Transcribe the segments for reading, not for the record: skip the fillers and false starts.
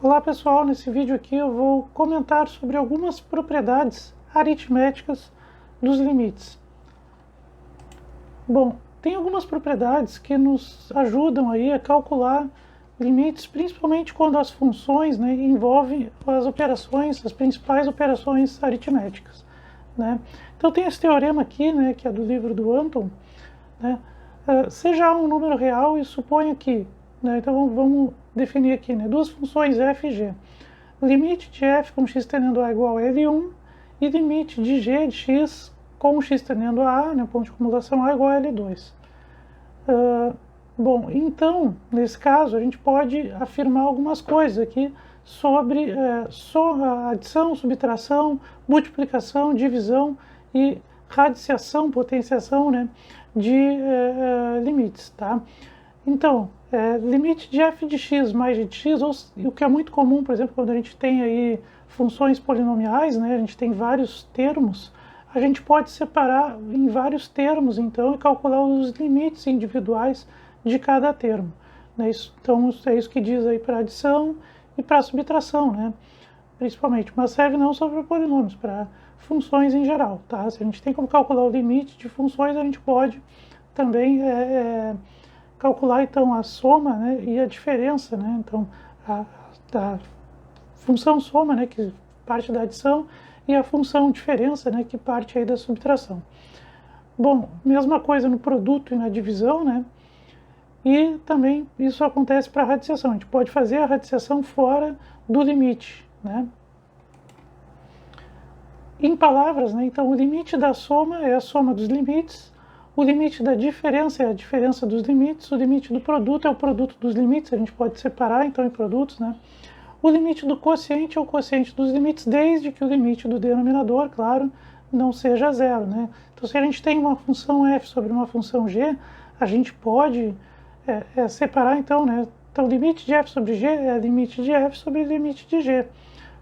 Olá pessoal, nesse vídeo aqui eu vou comentar sobre algumas propriedades aritméticas dos limites. Bom, tem algumas propriedades que nos ajudam aí a calcular limites, principalmente quando as funções envolvem as operações, as principais operações aritméticas. Então tem esse teorema aqui, que é do livro do Anton, seja A um número real e suponha que, então vamos definir aqui, duas funções f e g. Limite de f com x tendendo a igual a L1 e limite de g de x com x tendendo a ponto de acumulação a igual a L2. Bom, então, nesse caso, a gente pode afirmar algumas coisas aqui sobre adição, subtração, multiplicação, divisão e radiciação, potenciação de limites, tá? Então, limite de f de x mais g de x, o que é muito comum, por exemplo, quando a gente tem aí funções polinomiais, a gente tem vários termos, a gente pode separar em vários termos, então, e calcular os limites individuais de cada termo. Então, é isso que diz aí para adição e para subtração, principalmente, mas serve não só para polinomios, para funções em geral, tá? Se a gente tem como calcular o limite de funções, a gente pode também calcular então a soma e a diferença, então a função soma, que parte da adição, e a função diferença, que parte aí da subtração. Bom, mesma coisa no produto e na divisão, e também isso acontece para a radiciação. A gente pode fazer a radiciação fora do limite, Em palavras, então o limite da soma é a soma dos limites, o limite da diferença é a diferença dos limites, o limite do produto é o produto dos limites, a gente pode separar então em produtos, O limite do quociente é o quociente dos limites, desde que o limite do denominador, claro, não seja zero, Então, se a gente tem uma função f sobre uma função g, a gente pode separar, então, Então, limite de f sobre g é limite de f sobre limite de g.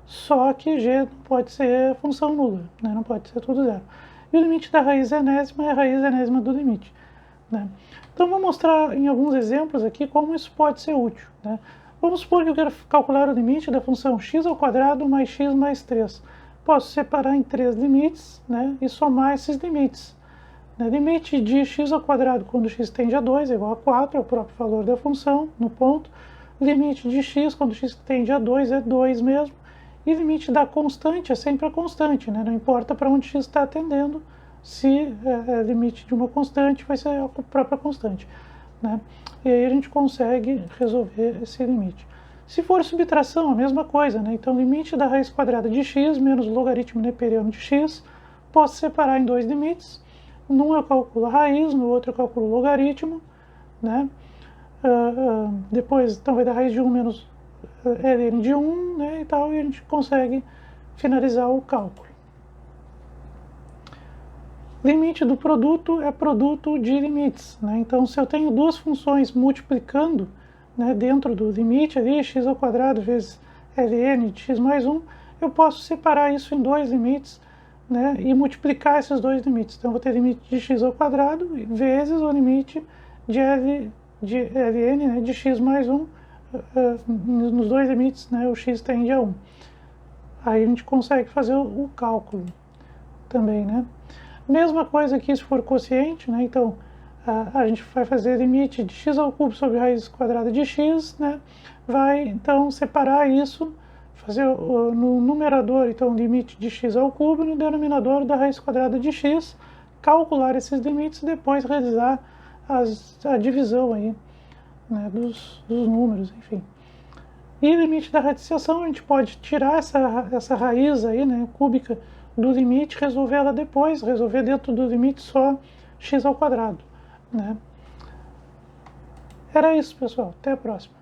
Só que g não pode ser função nula, não pode ser tudo zero. E o limite da raiz enésima é a raiz enésima do limite. Então, vou mostrar em alguns exemplos aqui como isso pode ser útil. Vamos supor que eu quero calcular o limite da função x² mais x mais 3. Posso separar em 3 limites e somar esses limites. Limite de x² quando x tende a 2 é igual a 4, é o próprio valor da função, no ponto. Limite de x quando x tende a 2 é 2 mesmo. E limite da constante é sempre a constante, não importa para onde x está tendendo, se é limite de uma constante, vai ser a própria constante. E aí a gente consegue resolver esse limite. Se for subtração, a mesma coisa, Então, limite da raiz quadrada de x menos o logaritmo neperiano de x, posso separar em dois limites. Num eu calculo a raiz, no outro eu calculo o logaritmo, depois, então, vai dar raiz de 1 menos ln de 1, e tal, e a gente consegue finalizar o cálculo. Limite do produto é produto de limites, Então, se eu tenho duas funções multiplicando, dentro do limite ali, x² vezes ln de x mais 1, eu posso separar isso em dois limites, e multiplicar esses dois limites. Então, eu vou ter limite de x² vezes o limite de ln, de x mais 1, nos dois limites, o x tende a 1. Aí a gente consegue fazer o cálculo também, Mesma coisa aqui se for quociente, então a gente vai fazer limite de x² sobre raiz quadrada de x, vai então separar isso, fazer no numerador, então, limite de x², no denominador da raiz quadrada de x, calcular esses limites e depois realizar a divisão aí, dos números, enfim. E limite da radiciação, a gente pode tirar essa raiz aí, cúbica do limite, resolver ela depois, resolver dentro do limite só x². Era isso, pessoal. Até a próxima.